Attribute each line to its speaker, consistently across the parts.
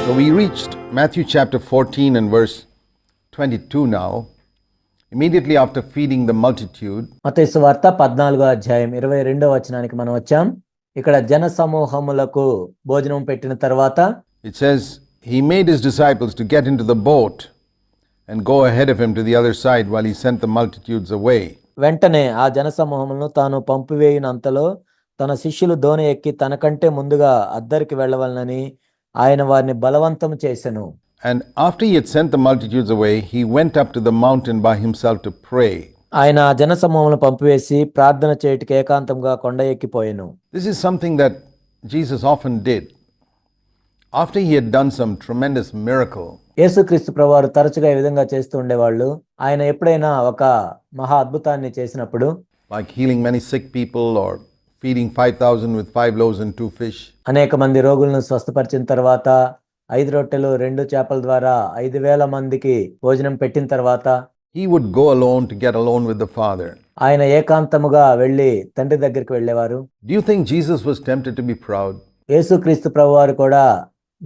Speaker 1: So we reached Matthew chapter 14 and verse 22 now. Immediately after feeding the multitude,
Speaker 2: మత్తయి సువార్త 14వ అధ్యాయం 22వ వచనానికి మనం వచ్చాం. ఇక్కడ జన సమూహములకు భోజనం పెట్టిన తర్వాత
Speaker 1: it says, he made his disciples to get into the boat and go ahead of him to the other side while he sent the multitudes away.
Speaker 2: వెంటనే ఆ జన సమూహములను తాను పంపివేయినంతలో తన శిష్యులు దోణి ఎక్కి తనకంటే ముందుగా అద్దరికి వెళ్ళవలనని ఆయన వారిని బలవంతం చేసెను.
Speaker 1: And after he had sent the multitudes away, he went up to the mountain by himself to pray.
Speaker 2: ఆయన జన సమూహములను పంపివేసి ప్రార్థన చేయుటకు ఏకాంతంగా కొండ ఎక్కిపోయెను.
Speaker 1: This is something that Jesus often did. After he had done some tremendous miracle,
Speaker 2: యేసుక్రీస్తు ప్రభువారు తరచుగా ఈ విధంగా చేస్తూ ఉండేవాళ్ళు. ఆయన ఎప్పుడైనా ఒక మహా అద్భుతాన్ని చేసినప్పుడు,
Speaker 1: like healing many sick people or feeding 5,000 with 5 loaves and 2 fish,
Speaker 2: అనేక మంది రోగులను స్వస్థపరిచిన తర్వాత 5 రొట్టెలు 2 చేపల ద్వారా 5,000 మందికి భోజనం పెట్టిన తర్వాత
Speaker 1: he would go alone to get alone with the Father.
Speaker 2: ఆయన ఏకాంతముగా వెళ్ళి తండ్రి దగ్గరికి వెళ్ళేవారు.
Speaker 1: Do you think Jesus was tempted to be proud?
Speaker 2: యేసుక్రీస్తు ప్రభువారు కూడా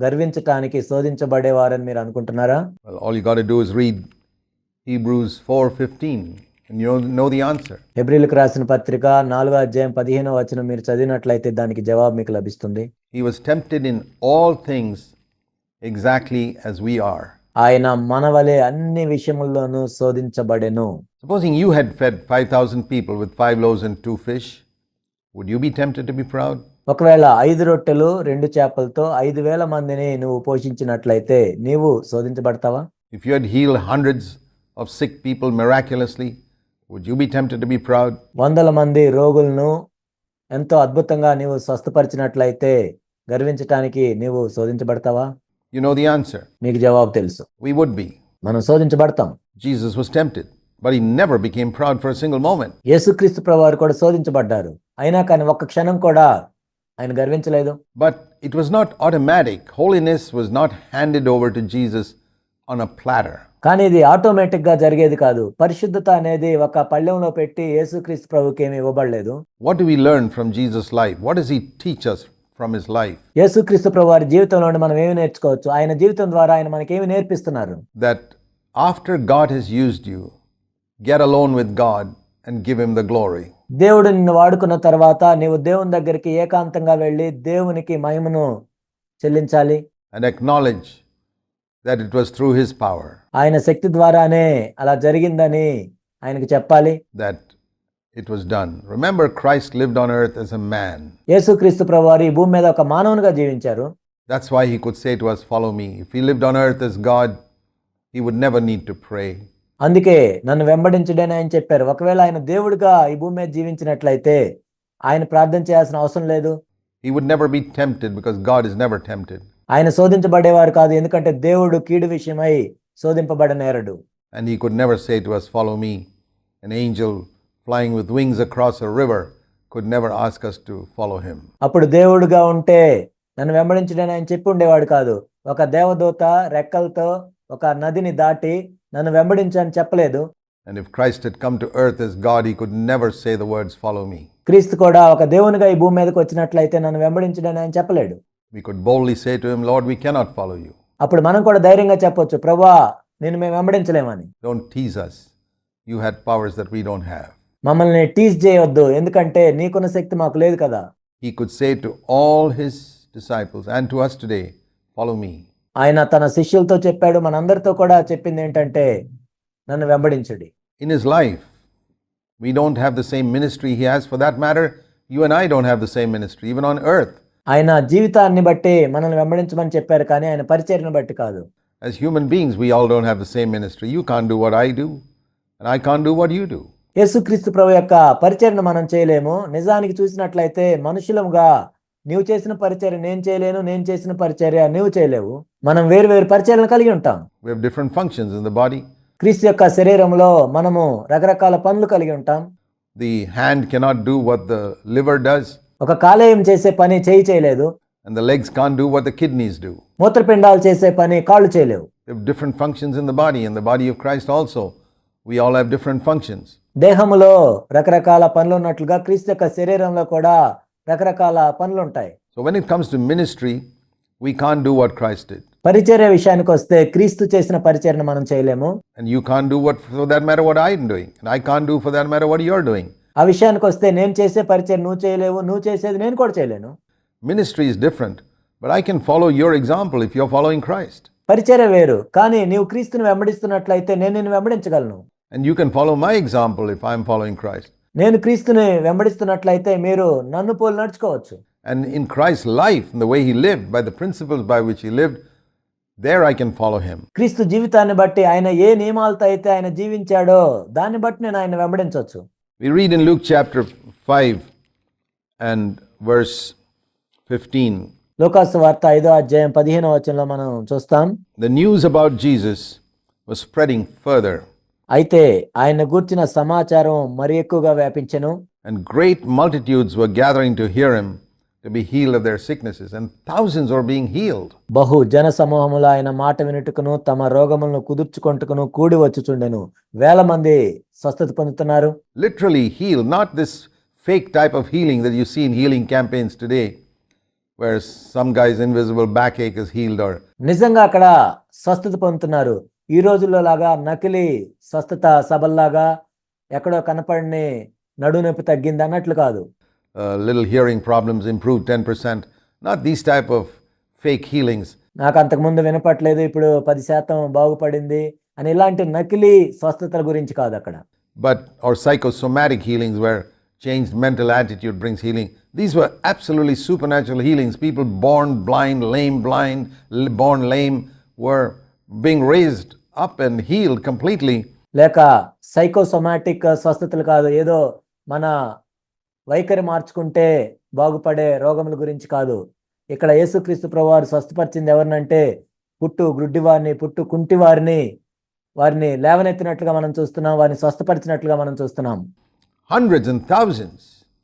Speaker 2: గర్వించటానికి శోధించబడేవారని మీరు అనుకుంటున్నారా?
Speaker 1: Well, all you got to do is read Hebrews 4:15 and you know the answer.
Speaker 2: హెబ్రీయులకు రాసిన పత్రిక 4వ అధ్యాయం 15వ వచనం మీరు చదివినట్లయితే దానికి జవాబు మీకు లభిస్తుంది.
Speaker 1: He was tempted in all things exactly as we are.
Speaker 2: ఆయన మనవలే అన్ని విషయముల్లోనూ శోధించబడెను.
Speaker 1: Supposing you had fed 5,000 people with 5 loaves and 2 fish, would you be tempted to be proud?
Speaker 2: ఒకవేళ 5 రొట్టెలు 2 చేపలతో 5,000 మందిని నువ్వు పోషించినట్లయితే నీవు శోధించబడతావా?
Speaker 1: If you had healed hundreds of sick people miraculously, would you be tempted to be proud?
Speaker 2: 100 మంది రోగులను ఎంతో అద్భుతంగా నీవు స్వస్థపరిచినట్లయితే గర్వించటానికి నీవు శోధించబడతావా?
Speaker 1: You know the answer.
Speaker 2: మీకు జవాబు తెలుసు.
Speaker 1: We would be.
Speaker 2: మనం శోధించబడతాం.
Speaker 1: Jesus was tempted, but he never became proud for a single moment.
Speaker 2: యేసుక్రీస్తు ప్రభువారు కూడా శోధించబడ్డారు. అయినా కానీ ఒక్క క్షణం కూడా ఆయన గర్వించలేదు.
Speaker 1: But it was not automatic. Holiness was not handed over to Jesus on a platter.
Speaker 2: కానీ ఇది ఆటోమేటిక్ గా జరిగేది కాదు. పరిశుద్ధత అనేది ఒక పళ్ళెంలో పెట్టి యేసుక్రీస్తు ప్రభువుకి ఏమీ ఇవ్వబడలేదు.
Speaker 1: What do we learn from Jesus' life? What does he teach us from his life?
Speaker 2: యేసుక్రీస్తు ప్రభువారి జీవితంలో మనం ఏమి నేర్చుకోవచ్చు? ఆయన జీవితం ద్వారా ఆయన మనకేమి నేర్పిస్తున్నారు?
Speaker 1: That after God has used you, get alone with God and give him the glory.
Speaker 2: దేవుడు నిన్ను వాడుకున్న తర్వాత నీవు దేవుని దగ్గరికి ఏకాంతంగా వెళ్ళి దేవునికి మహిమను చెల్లించాలి.
Speaker 1: And acknowledge that it was through his power.
Speaker 2: ఆయన శక్తి ద్వారానే అలా జరిగిందని ఆయనకు చెప్పాలి.
Speaker 1: That it was done. Remember, Christ lived on earth as a man.
Speaker 2: యేసుక్రీస్తు ప్రభువారు ఈ భూమి మీద ఒక మానవునిగా జీవించారు.
Speaker 1: That's why he could say to us, follow me. If he lived on earth as God, he would never need to pray.
Speaker 2: అందుకే నన్ను వెంబడించుడని ఆయన చెప్పారు. ఒకవేళ ఆయన దేవుడిగా ఈ భూమి మీద జీవించినట్లయితే ఆయన ప్రార్థన చేయాల్సిన అవసరం లేదు.
Speaker 1: He would never be tempted because God is never tempted.
Speaker 2: ఆయన శోధించబడేవారు కాదు, ఎందుకంటే దేవుడు కీడు విషయమై శోధింపబడనేరడు.
Speaker 1: And he could never say to us, follow me. An angel flying with wings across a river could never ask us to follow him.
Speaker 2: అప్పుడు దేవుడుగా ఉంటే నన్ను వెంబడించుడని ఆయన చెప్పి ఉండేవాడు కాదు. ఒక దేవదూత రెక్కలతో ఒక నదిని దాటి నన్ను వెంబడించు అని చెప్పలేదు.
Speaker 1: And if Christ had come to earth as God, he could never say the words, follow me.
Speaker 2: క్రీస్తు కూడా ఒక దేవునిగా ఈ భూమి మీదకి వచ్చినట్లయితే నన్ను వెంబడించుడని ఆయన చెప్పలేడు.
Speaker 1: We could boldly say to him, Lord, we cannot follow you.
Speaker 2: అప్పుడు మనం కూడా ధైర్యంగా చెప్పొచ్చు, ప్రభువా నిన్ను మేము వెంబడించలేమని.
Speaker 1: Don't tease us. You had powers that we don't have.
Speaker 2: మమ్మల్ని టీజ్ చేయొద్దు, ఎందుకంటే నీకున్న శక్తి మాకు లేదు కదా.
Speaker 1: He could say to all his disciples and to us today, follow me.
Speaker 2: ఆయన తన శిష్యులతో చెప్పాడు, మనందరితో కూడా చెప్పింది ఏంటంటే నన్ను వెంబడించుడి.
Speaker 1: In his life, we don't have the same ministry he has. For that matter, you and I don't have the same ministry, even on earth.
Speaker 2: ఆయన జీవితాన్ని బట్టి మనల్ని వెంబడించమని చెప్పారు, కానీ ఆయన పరిచర్యను బట్టి కాదు.
Speaker 1: As human beings, we all don't have the same ministry. You can't do what I do, and I can't do what you do.
Speaker 2: యేసుక్రీస్తు ప్రభు యొక్క పరిచర్యను మనం చేయలేము. నిజానికి చూసినట్లయితే మనుషులుగా నీవు చేసిన పరిచర్య నేను చేయలేను, నేను చేసిన పరిచర్య నీవు చేయలేవు. మనం వేరు వేరు పరిచర్యలను కలిగి ఉంటాం.
Speaker 1: We have different functions in the body.
Speaker 2: క్రీస్తు యొక్క శరీరంలో మనము రకరకాల పనులు కలిగి ఉంటాం.
Speaker 1: The hand cannot do what the liver does.
Speaker 2: ఒక కాలేయం చేసే పని చేయి చేయలేదు.
Speaker 1: And the legs can't do what the kidneys do.
Speaker 2: మూత్రపిండాలు చేసే పని కాళ్ళు చేయలేవు.
Speaker 1: We have different functions in the body. In the body of Christ also, we all have different functions.
Speaker 2: దేహములో రకరకాల పనులు ఉన్నట్లుగా క్రీస్తు యొక్క శరీరంలో కూడా రకరకాల పనులు ఉంటాయి.
Speaker 1: So when it comes to ministry, we can't do what Christ did.
Speaker 2: పరిచర్య విషయానికి వస్తే క్రీస్తు చేసిన పరిచర్యను మనం చేయలేము.
Speaker 1: And you can't do what, for that matter, what I'm doing. And I can't do, for that matter, what you're doing.
Speaker 2: ఆ విషయానికి వస్తే నేను చేసే పరిచర్య నువ్వు చేయలేవు, నువ్వు చేసేది నేను కూడా చేయలేను.
Speaker 1: Ministry is different, but I can follow your example if you're following Christ.
Speaker 2: పరిచర్య వేరు, కానీ నీవు క్రీస్తుని వెంబడిస్తున్నట్లయితే నేను నిన్ను వెంబడించగలను.
Speaker 1: And you can follow my example if I'm following Christ.
Speaker 2: నేను క్రీస్తుని వెంబడిస్తున్నట్లయితే మీరు నన్ను పోలి నడుచుకోవచ్చు.
Speaker 1: And in Christ's life, in the way he lived, by the principles by which he lived, there I can follow him.
Speaker 2: క్రీస్తు జీవితాన్ని బట్టి ఆయన ఏ నియమాలతో అయితే ఆయన జీవించాడో దాన్ని బట్టి నేను ఆయన వెంబడించవచ్చు.
Speaker 1: We read in Luke chapter 5 and verse 15.
Speaker 2: లూకాసు వార్త 5వ అధ్యాయం 15వ వచనంలో మనం చూస్తాం.
Speaker 1: The news about Jesus was spreading further,
Speaker 2: అయితే ఆయన గూర్చిన సమాచారం మరి ఎక్కువగా వ్యాపించెను.
Speaker 1: and great multitudes were gathering to hear him, to be healed of their sicknesses, and thousands were being healed.
Speaker 2: బహు జన సమూహములు ఆయన మాట వినుటకును తమ రోగములను కుదుర్చుకొంటుకును కూడి వచ్చుచుండెను. వేల మంది స్వస్థత పొందుతున్నారు.
Speaker 1: Literally healed, not this fake type of healing that you see in healing campaigns today, where some guy's invisible backache is healed, or
Speaker 2: నిజంగా అక్కడ స్వస్థత పొందుతున్నారు. ఈ రోజుల్లో లాగా నకిలీ స్వస్థత సభల్లాగా ఎక్కడో కనపడిని నడునొప్పి తగ్గింది అన్నట్లు కాదు.
Speaker 1: little hearing problems improved 10%. Not these type of fake healings.
Speaker 2: నాకు అంతకుముందు వినపట్లేదు, ఇప్పుడు 10% బాగుపడింది అని ఇలాంటి నకిలీ స్వస్థతల గురించి కాదు అక్కడ.
Speaker 1: But or psychosomatic healings where changed mental attitude brings healing. These were absolutely supernatural healings. People born blind, born lame were being raised up and healed completely.
Speaker 2: లేక సైకోసోమాటిక్ స్వస్థతలు కాదు, ఏదో మన వైఖరి మార్చుకుంటే బాగుపడే రోగముల గురించి కాదు. ఇక్కడ యేసుక్రీస్తు ప్రభువారు స్వస్థపరిచింది ఎవరినంటే పుట్టు గ్రుడ్డివారిని, పుట్టు కుంటివారిని, వారిని లేవనెత్తినట్లుగా మనం చూస్తున్నాం, వారిని స్వస్థపరిచినట్లుగా మనం చూస్తున్నాం.
Speaker 1: Hundreds and thousands,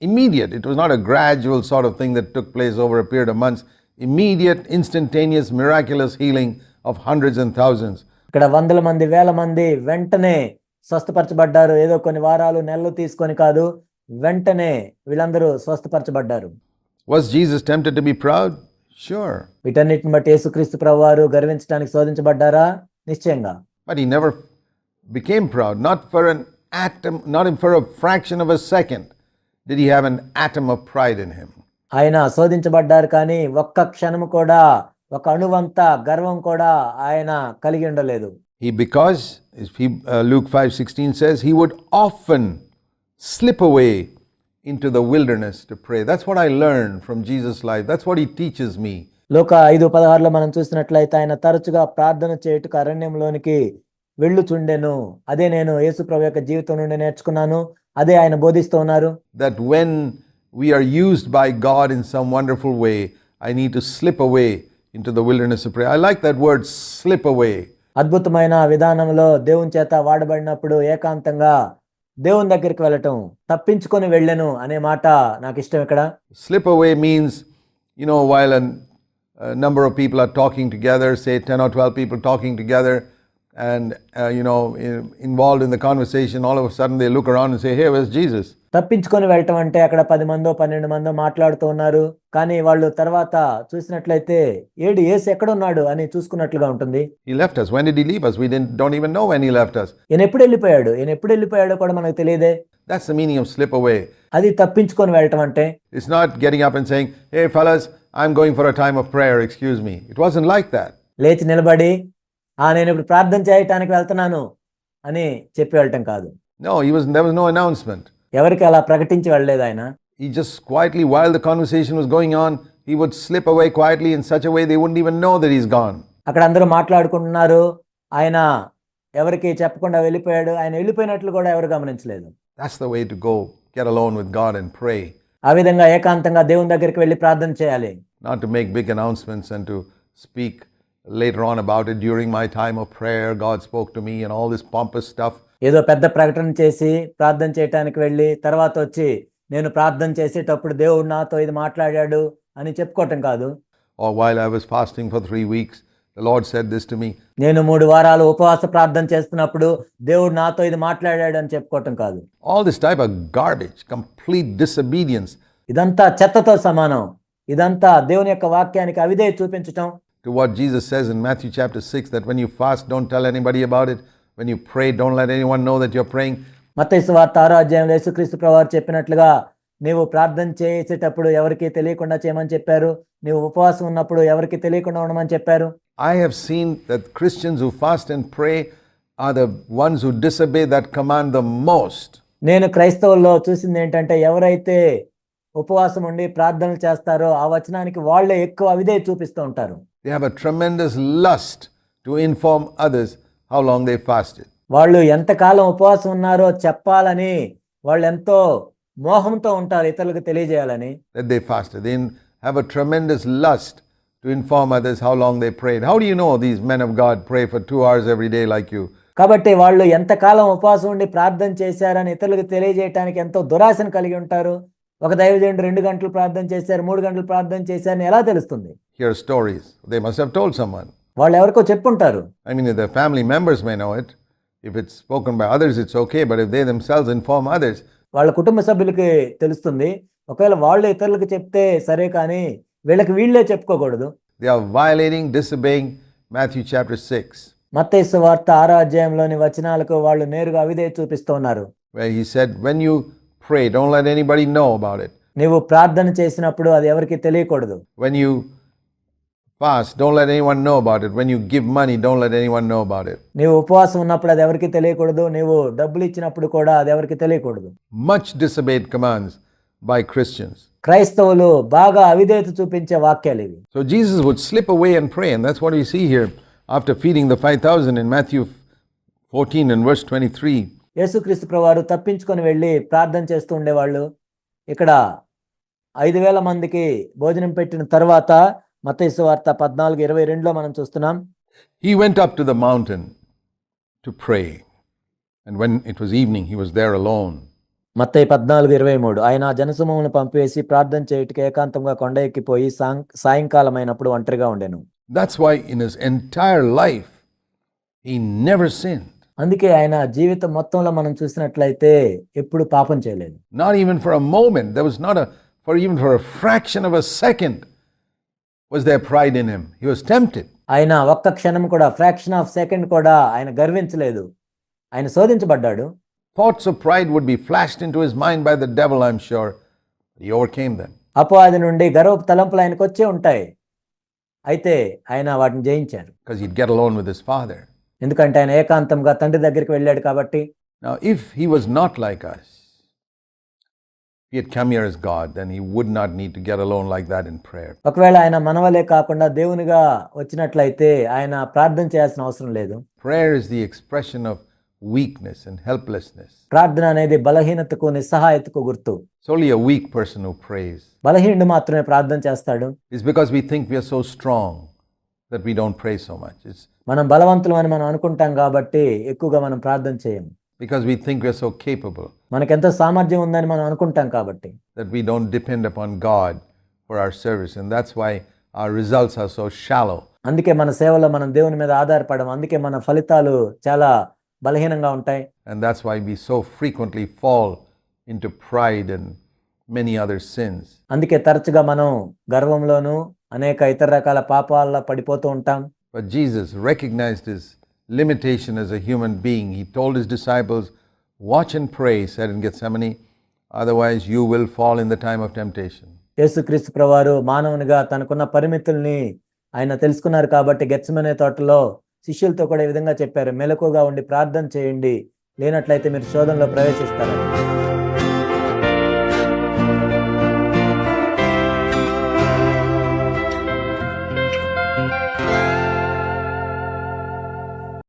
Speaker 1: immediate. It was not a gradual sort of thing that took place over a period of months. Immediate, instantaneous, miraculous healing of hundreds and thousands.
Speaker 2: ఇక్కడ వందల మంది, వేల మంది వెంటనే స్వస్థపరచబడ్డారు. ఏదో కొన్ని వారాలు, నెలలు తీసుకొని కాదు, వెంటనే వీళ్ళందరూ స్వస్థపరచబడ్డారు.
Speaker 1: Was Jesus tempted to be proud? Sure.
Speaker 2: వీటన్నిటిని బట్టి యేసుక్రీస్తు ప్రభువారు గర్వించడానికి శోధించబడ్డారా? నిశ్చయంగా.
Speaker 1: But he never became proud, not for an atom, not for a fraction of a second did he have an atom of pride in him.
Speaker 2: ఆయన శోధించబడ్డారు, కానీ ఒక్క క్షణము కూడా, ఒక అణువంత గర్వం కూడా ఆయన కలిగి ఉండలేదు.
Speaker 1: Because Luke 5:16 says he would often slip away into the wilderness to pray. That's what I learned from Jesus' life. That's what he teaches me.
Speaker 2: లోక 5:16లో మనం చూసినట్లయితే ఆయన తరచుగా ప్రార్థన చేయుటకు అరణ్యంలోనికి వెళ్ళుచుండెను. అదే నేను యేసు ప్రభు యొక్క జీవితం నుండి నేర్చుకున్నాను, అదే ఆయన బోధిస్తూ ఉన్నారు.
Speaker 1: That when we are used by God in some wonderful way, I need to slip away into the wilderness to pray. I like that word, slip away.
Speaker 2: అద్భుతమైన విధానంలో దేవుని చేత వాడబడినప్పుడు ఏకాంతంగా దేవుని దగ్గరికి వెళ్ళటం, తప్పించుకొని వెళ్ళెను అనే మాట నాకు ఇష్టం. ఇక్కడ
Speaker 1: Slip away means, while a number of people are talking together, say 10 or 12 people talking together, and involved in the conversation, all of a sudden they look around and say, hey, where's Jesus?
Speaker 2: తప్పించుకొని వెళ్ళటం అంటే అక్కడ 10 మందో 12 మందో మాట్లాడుతూ ఉన్నారు, కానీ వాళ్ళు తర్వాత చూసినట్లయితే ఏడు యేసు ఎక్కడున్నాడు అని చూసుకున్నట్లుగా ఉంటుంది.
Speaker 1: He left us. When did he leave us? We don't even know when he left us.
Speaker 2: ఈయన ఎప్పుడు వెళ్ళిపోయాడో కూడా మనకు తెలియదే.
Speaker 1: That's the meaning of slip away.
Speaker 2: అది తప్పించుకొని వెళ్ళటం అంటే.
Speaker 1: It's not getting up and saying, hey fellas, I'm going for a time of prayer, excuse me. It wasn't like that.
Speaker 2: లేచి నిలబడి నేను ఇప్పుడు ప్రార్థన చేయటానికి వెళ్తున్నాను అని చెప్పి వెళ్ళటం కాదు.
Speaker 1: No, there was no announcement.
Speaker 2: ఎవరికి అలా ప్రకటించి వెళ్ళలేదు ఆయన.
Speaker 1: He just quietly, while the conversation was going on, he would slip away quietly in such a way they wouldn't even know that he's gone.
Speaker 2: అక్కడ అందరూ మాట్లాడుకుంటున్నారు, ఆయన ఎవరికి చెప్పకుండా వెళ్ళిపోయాడు. ఆయన వెళ్ళిపోయినట్లు కూడా ఎవరు గమనించలేదు.
Speaker 1: That's the way to go, get alone with God and pray.
Speaker 2: ఆ విధంగా ఏకాంతంగా దేవుని దగ్గరికి వెళ్ళి ప్రార్థన చేయాలి.
Speaker 1: Not to make big announcements and to speak later on about it. During my time of prayer, God spoke to me and all this pompous stuff.
Speaker 2: ఏదో పెద్ద ప్రకటన చేసి ప్రార్థన చేయటానికి వెళ్ళి తర్వాత వచ్చి నేను ప్రార్థన చేసేటప్పుడు దేవుడు నాతో ఇది మాట్లాడాడు అని చెప్పుకోవటం కాదు.
Speaker 1: Or while I was fasting for 3 weeks, the Lord said this to me.
Speaker 2: నేను 3 వారాలు ఉపవాస ప్రార్థన చేస్తున్నప్పుడు దేవుడు నాతో ఇది మాట్లాడాడు అని చెప్పుకోవటం కాదు.
Speaker 1: All this type of garbage, complete disobedience.
Speaker 2: ఇదంతా చెత్తతో సమానం. ఇదంతా దేవుని యొక్క వాక్యానికి అవిధేయత చూపించటం.
Speaker 1: to what Jesus says in Matthew chapter 6, that when you fast, don't tell anybody about it. When you pray, don't let anyone know that you're praying.
Speaker 2: మత్తయి సువార్త 6వ అధ్యాయంలో యేసుక్రీస్తు ప్రభువారు చెప్పినట్లుగా నీవు ప్రార్థన చేసేటప్పుడు ఎవరికి తెలియకుండా చేయమని చెప్పారు. నీవు ఉపవాసం ఉన్నప్పుడు ఎవరికి తెలియకుండా ఉండమని చెప్పారు.
Speaker 1: I have seen that Christians who fast and pray are the ones who disobey that command the most.
Speaker 2: నేను క్రైస్తవుల్లో చూసింది ఏంటంటే ఎవరైతే ఉపవాసం ఉండి ప్రార్థనలు చేస్తారో ఆ వచనానికి వాళ్ళే ఎక్కువ అవిధేయత చూపిస్తూ ఉంటారు.
Speaker 1: They have a tremendous lust to inform others how long they fasted.
Speaker 2: వాళ్ళు ఎంతకాలం ఉపవాసం ఉన్నారో చెప్పాలని వాళ్ళు ఎంతో మోహంతో ఉంటారు, ఇతరులకు తెలియజేయాలని.
Speaker 1: That they fasted. They have a tremendous lust to inform others how long they prayed. How do you know these men of God pray for 2 hours every day like you?
Speaker 2: కాబట్టి వాళ్ళు ఎంతకాలం ఉపవాసం ఉండి ప్రార్థన చేశారని ఇతరులకు తెలియజేయడానికి ఎంతో దురాశను కలిగి ఉంటారు. ఒక దైవజనుడు 2 గంటలు ప్రార్థన చేశారు, 3 గంటలు ప్రార్థన చేశారని ఎలా తెలుస్తుంది?
Speaker 1: Hear stories. They must have told someone.
Speaker 2: వాళ్ళు ఎవరికో చెప్పుంటారు.
Speaker 1: I mean, if their family members may know it. If it's spoken by others, it's okay. But if they themselves inform others,
Speaker 2: వాళ్ళ కుటుంబ సభ్యులకి తెలుస్తుంది. ఒకవేళ వాళ్ళు ఇతరులకు చెప్తే సరే, కానీ వీళ్ళే చెప్పుకోకూడదు.
Speaker 1: they are violating, disobeying Matthew chapter 6,
Speaker 2: మత్తయి సువార్త 6వ అధ్యాయంలోని వచనాలకు వాళ్ళు నేరుగా అవిధేయత చూపిస్తూ ఉన్నారు.
Speaker 1: where he said, when you pray, don't let anybody know about it.
Speaker 2: నీవు ప్రార్థన చేసినప్పుడు అది ఎవరికి తెలియకూడదు.
Speaker 1: When you fast, don't let anyone know about it. When you give money, don't let anyone know about it.
Speaker 2: నీవు ఉపవాసం ఉన్నప్పుడు అది ఎవరికి తెలియకూడదు. నీవు డబ్బులు ఇచ్చినప్పుడు కూడా అది ఎవరికి తెలియకూడదు.
Speaker 1: Much disobeyed commands by Christians.
Speaker 2: క్రైస్తవులు బాగా అవిధేయత చూపించే వాక్యాలు ఇవి.
Speaker 1: So Jesus would slip away and pray, and that's what we see here after feeding the 5,000 in Matthew 14 and verse 23.
Speaker 2: యేసుక్రీస్తు ప్రభువారు తప్పించుకొని వెళ్ళి ప్రార్థన చేస్తూ ఉండేవాళ్ళు. ఇక్కడ 5,000 మందికి భోజనం పెట్టిన తర్వాత మత్తయి సువార్త 14:22లో మనం చూస్తున్నాం.
Speaker 1: He went up to the mountain to pray, and when it was evening, he was there alone.
Speaker 2: మత్తయి 14:23 ఆయన జనసమూహమును పంపివేసి ప్రార్థన చేయుటకు ఏకాంతంగా కొండ ఎక్కిపోయి సాయంకాలం అయినప్పుడు ఒంటరిగా ఉండెను.
Speaker 1: That's why in his entire life, he never sinned.
Speaker 2: అందుకే ఆయన జీవితం మొత్తంలో మనం చూసినట్లయితే ఎప్పుడు పాపం చేయలేదు.
Speaker 1: Not even for a moment. There was not even for a fraction of a second was there pride in him. He was tempted.
Speaker 2: ఆయన ఒక్క క్షణం కూడా, ఫ్రాక్షన్ ఆఫ్ సెకండ్ కూడా ఆయన గర్వించలేదు. ఆయన శోధించబడ్డాడు.
Speaker 1: Thoughts of pride would be flashed into his mind by the devil, I'm sure. He overcame them.
Speaker 2: అపవాది నుండి గర్వపు తలంపులు ఆయనకు వచ్చే ఉంటాయి. అయితే ఆయన వాటిని జయించారు.
Speaker 1: Because he'd get alone with his father.
Speaker 2: ఎందుకంటే ఆయన ఏకాంతంగా తండ్రి దగ్గరికి వెళ్ళాడు కాబట్టి.
Speaker 1: Now, if he was not like us, he had come here as God, then he would not need to get alone like that in prayer.
Speaker 2: ఒకవేళ ఆయన మనవలే కాకుండా దేవునిగా వచ్చినట్లయితే ఆయన ప్రార్థన చేయాల్సిన అవసరం లేదు.
Speaker 1: Prayer is the expression of weakness and helplessness.
Speaker 2: ప్రార్థన అనేది బలహీనతకు, నిస్సహాయతకు గుర్తు.
Speaker 1: It's only a weak person who prays.
Speaker 2: బలహీనుడు మాత్రమే ప్రార్థన చేస్తాడు.
Speaker 1: It's because we think we are so strong that we don't pray so much. It's
Speaker 2: మనం బలవంతులు అని మనం అనుకుంటాం కాబట్టి ఎక్కువగా మనం ప్రార్థన చేయము.
Speaker 1: because we think we are so capable
Speaker 2: మనకెంతో సామర్థ్యం ఉందని మనం అనుకుంటాం కాబట్టి
Speaker 1: that we don't depend upon God for our service, and that's why our results are so shallow.
Speaker 2: అందుకే మన సేవలో మనం దేవుని మీద ఆధారపడం, అందుకే మన ఫలితాలు చాలా బలహీనంగా ఉంటాయి.
Speaker 1: And that's why we so frequently fall into pride and many other sins.
Speaker 2: అందుకే తరచుగా మనం గర్వంలోను అనేక ఇతర రకాల పాపాల్లో పడిపోతూ ఉంటాం.
Speaker 1: But Jesus recognized his limitation as a human being. He told his disciples, watch and pray, he said in Gethsemane, otherwise you will fall in the time of temptation.
Speaker 2: యేసుక్రీస్తు ప్రభువారు మానవునిగా తనకున్న పరిమితుల్ని ఆయన తెలుసుకున్నారు కాబట్టి గెత్సెమనే తోటలో శిష్యులతో కూడా ఈ విధంగా చెప్పారు, మెలకుగా ఉండి ప్రార్థన చేయండి, లేనట్లయితే మీరు శోధనలో ప్రవేశిస్తారని.